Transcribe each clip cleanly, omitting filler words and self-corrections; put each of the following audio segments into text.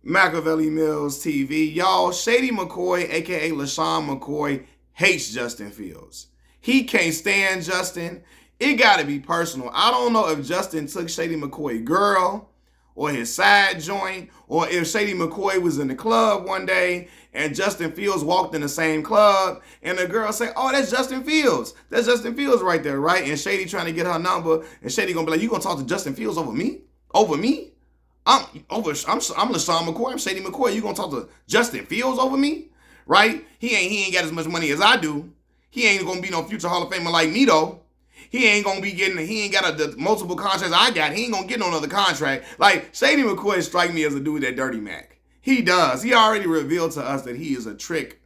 Machiavelli Mills TV. Y'all, Shady McCoy, aka LaShawn McCoy, hates Justin Fields. He can't stand Justin. It gotta be personal. I don't know if Justin took Shady McCoy girl or his side joint, or if Shady McCoy was in the club one day and Justin Fields walked in the same club and the girl say, "Oh, that's Justin Fields. That's Justin Fields right there, right?" And Shady trying to get her number, and Shady gonna be like, "You gonna talk to Justin Fields over me? Over me? I'm LaShawn McCoy. I'm Shady McCoy. You gonna talk to Justin Fields over me, right? He ain't got as much money as I do. He ain't gonna be no future Hall of Famer like me though. He ain't gonna be getting. He ain't got the multiple contracts I got. He ain't gonna get no other contract. Like Shady McCoy strike me as a dude that Dirty Mac. He does. He already revealed to us that he is a trick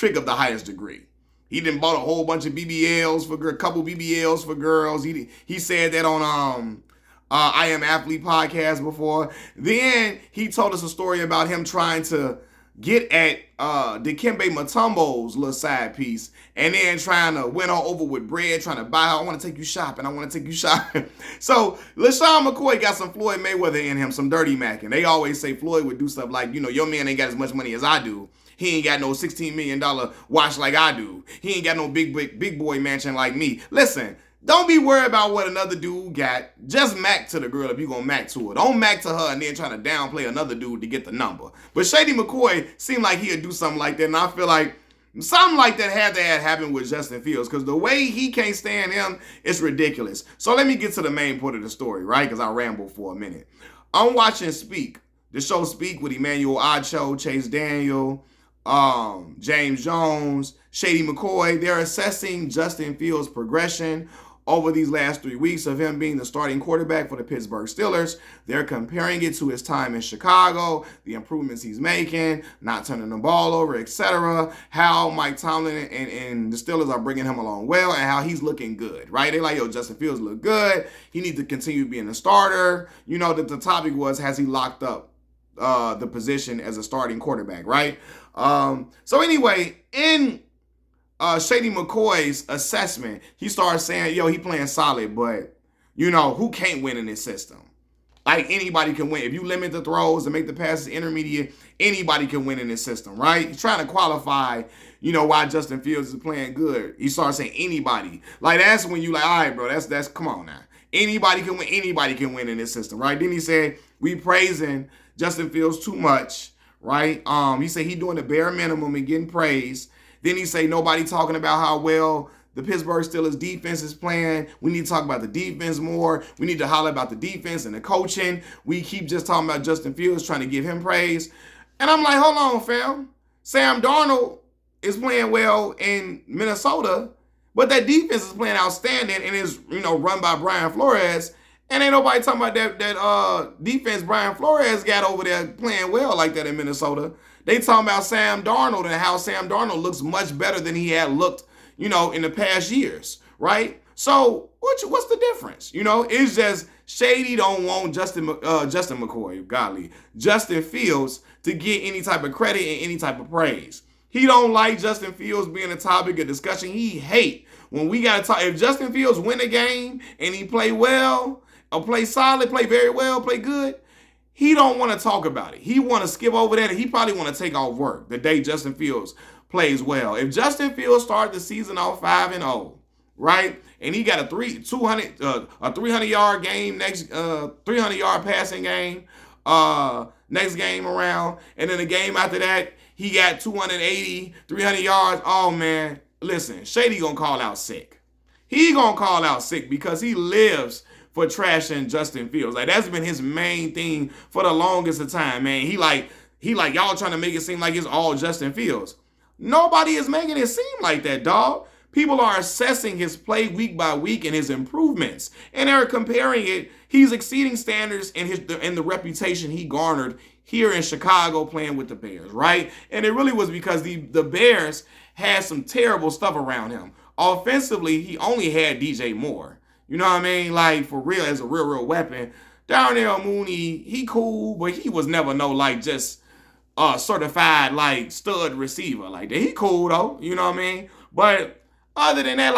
of the highest degree. He done bought a whole bunch of BBLs for a couple BBLs for girls. He said that on I Am Athlete podcast before. Then he told us a story about him trying to get at Dikembe Mutombo's little side piece and then trying to win her over with bread, trying to buy her. I want to take you shopping. I want to take you shopping. So LaShawn McCoy got some Floyd Mayweather in him, some Dirty Mac. And they always say Floyd would do stuff like, your man ain't got as much money as I do. He ain't got no $16 million watch like I do. He ain't got no big boy mansion like me. Listen, don't be worried about what another dude got. Just mac to the girl if you gonna mac to her. Don't mac to her and then try to downplay another dude to get the number. But Shady McCoy seemed like he'd do something like that, and I feel like something like that had to have happened with Justin Fields, because the way he can't stand him is ridiculous. So let me get to the main point of the story, right? Because I rambled for a minute. I'm watching Speak, the show Speak with Emmanuel Acho, Chase Daniel, James Jones, Shady McCoy. They're assessing Justin Fields' progression over these last 3 weeks of him being the starting quarterback for the Pittsburgh Steelers. They're comparing it to his time in Chicago, the improvements he's making, not turning the ball over, etc. How Mike Tomlin and the Steelers are bringing him along well, and how he's looking good, right? They're like, Justin Fields look good. He needs to continue being a starter. That the topic was, has he locked up the position as a starting quarterback, right? So anyway, in Shady McCoy's assessment, he started saying, he playing solid, but, who can't win in this system? Like, anybody can win. If you limit the throws and make the passes intermediate, anybody can win in this system, right? He's trying to qualify, why Justin Fields is playing good. He started saying anybody. Like, that's when you like, all right, bro, that's come on now. Anybody can win. Anybody can win in this system, right? Then he said, we praising Justin Fields too much, right? He said he doing the bare minimum and getting praise. Then he say nobody talking about how well the Pittsburgh Steelers defense is playing. We need to talk about the defense more. We need to holler about the defense and the coaching. We keep just talking about Justin Fields, trying to give him praise. And I'm like, hold on, fam. Sam Darnold is playing well in Minnesota, but that defense is playing outstanding and is, run by Brian Flores. And ain't nobody talking about that defense Brian Flores got over there playing well like that in Minnesota. They talking about Sam Darnold and how Sam Darnold looks much better than he had looked, in the past years, right? So what's the difference? It's just Shady don't want Justin McCoy, godly, Justin Fields to get any type of credit and any type of praise. He don't like Justin Fields being a topic of discussion. He hate when we got to talk. If Justin Fields win a game and he play well, or play solid, play very well, play good, he don't want to talk about it. He want to skip over that, and he probably want to take off work the day Justin Fields plays well. If Justin Fields started the season off 5-0, right, and he got a 300-yard game next, 300-yard passing game next game around, and then the game after that he got 280, 300 yards. Oh man, listen, Shady gonna call out sick. He gonna call out sick because he lives for trashing Justin Fields. Like, that's been his main thing for the longest of time, man. He like y'all trying to make it seem like it's all Justin Fields. Nobody is making it seem like that, dog. People are assessing his play week by week and his improvements, and they're comparing it. He's exceeding standards in the reputation he garnered here in Chicago playing with the Bears, right? And it really was because the Bears had some terrible stuff around him. Offensively, he only had DJ Moore. You know what I mean? Like, for real, as a real weapon. Darnell Mooney, he cool, but he was never just certified, stud receiver like that. He cool, though. You know what I mean? But other than that,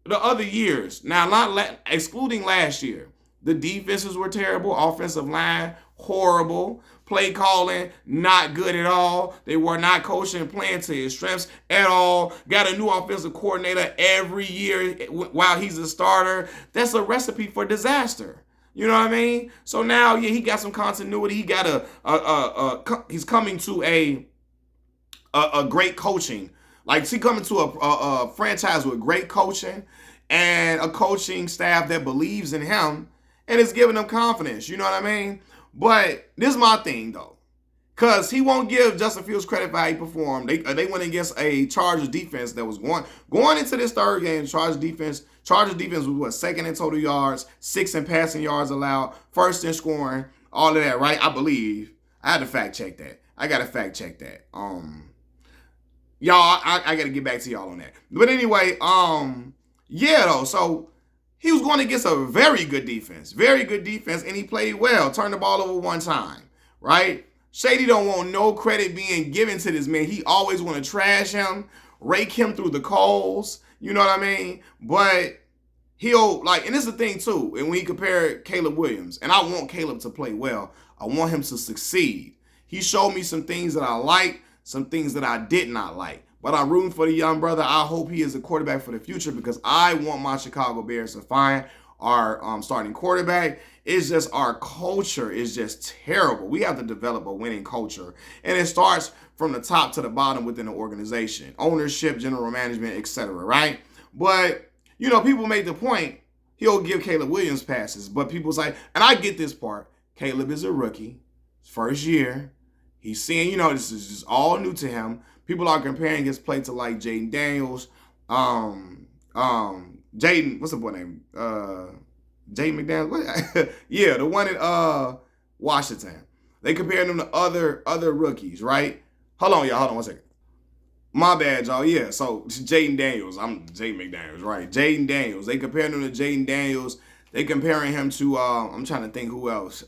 the other years, now, excluding last year, the defenses were terrible. Offensive line, horrible. Play calling, not good at all. They were not coaching and playing to his strengths at all. Got a new offensive coordinator every year while he's a starter. That's a recipe for disaster. You know what I mean? So now, yeah, he got some continuity. He got he's coming to a great coaching. Like, he coming to a franchise with great coaching and a coaching staff that believes in him and is giving him confidence. You know what I mean? But this is my thing, though. Because he won't give Justin Fields credit for how he performed. They went against a Chargers defense that was going into this third game. Chargers defense was what, second in total yards, sixth in passing yards allowed, first in scoring, all of that, right? I believe. I had to fact check that. I got to fact check that. Y'all, I got to get back to y'all on that. But anyway, yeah, though. So he was going against a very good defense, and he played well. Turned the ball over one time, right? Shady don't want no credit being given to this man. He always want to trash him, rake him through the coals. You know what I mean? But he'll, like, and this is the thing too, and when he compared Caleb Williams, and I want Caleb to play well. I want him to succeed. He showed me some things that I like, some things that I did not like. But I'm rooting for the young brother. I hope he is a quarterback for the future because I want my Chicago Bears to find our starting quarterback. It's just our culture is just terrible. We have to develop a winning culture. And it starts from the top to the bottom within the organization. Ownership, general management, etc., right? But, you know, people make the point, he'll give Caleb Williams passes. But people say, and I get this part, Caleb is a rookie, first year. He's seeing, you know, this is just all new to him. People are comparing his play to like Jaden Daniels, Jaden, what's the boy name? Jaden McDaniels? Yeah, the one in Washington. They compared him to other rookies, right? Hold on, y'all. Hold on one second. My bad, y'all. Yeah, so Jaden Daniels. I'm Jaden McDaniels, right? Jaden Daniels. They compared him to Jaden Daniels. They comparing him to, I'm trying to think who else.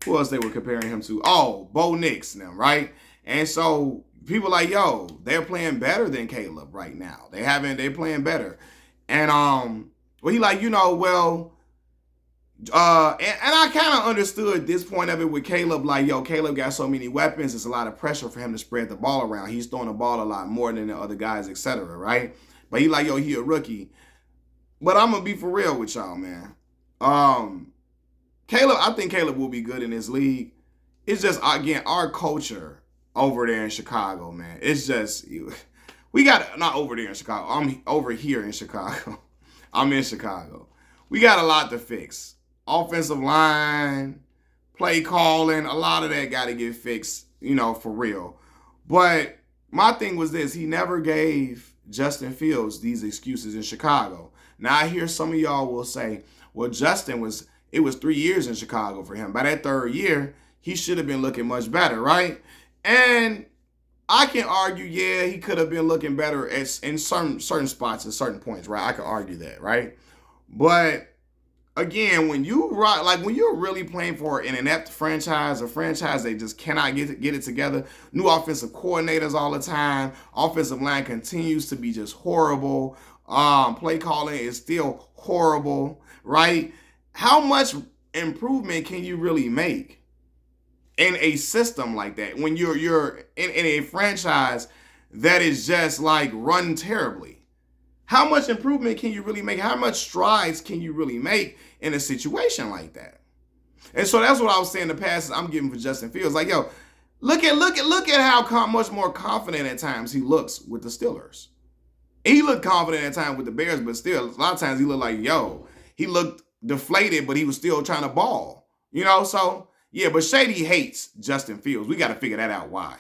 Who else they were comparing him to? Oh, Bo Nix now, right? And so people like, yo, they're playing better than Caleb right now. They're playing better. And well, he like, you know, well, and I kind of understood this point of it with Caleb, like, yo, Caleb got so many weapons, it's a lot of pressure for him to spread the ball around. He's throwing the ball a lot more than the other guys, etc., right? But he like, yo, he a rookie. But I'm gonna be for real with y'all, man. Caleb, I think Caleb will be good in this league. It's just, again, our culture over there in Chicago, man. It's just, we got, not over there in Chicago. I'm over here in Chicago. I'm in Chicago. We got a lot to fix. Offensive line, play calling, a lot of that got to get fixed, you know, for real. But my thing was this, he never gave Justin Fields these excuses in Chicago. Now, I hear some of y'all will say, well, it was 3 years in Chicago for him. By that third year, he should have been looking much better, right? And I can argue, yeah, he could have been looking better in certain spots at certain points, right? I can argue that, right? But again, when you're really playing for an inept franchise, a franchise that just cannot get it together, new offensive coordinators all the time, offensive line continues to be just horrible, play calling is still horrible, right? How much improvement can you really make in a system like that when you're in a franchise that is just like run terribly? How much improvement can you really make? How much strides can you really make in a situation like that? And so that's what I was saying the passes I'm giving for Justin Fields. Like, yo, look at how much more confident at times he looks with the Steelers. He looked confident at times with the Bears, but still, a lot of times he looked like, yo, he looked deflated, but he was still trying to ball. You know, so yeah, but Shady hates Justin Fields. We got to figure that out why.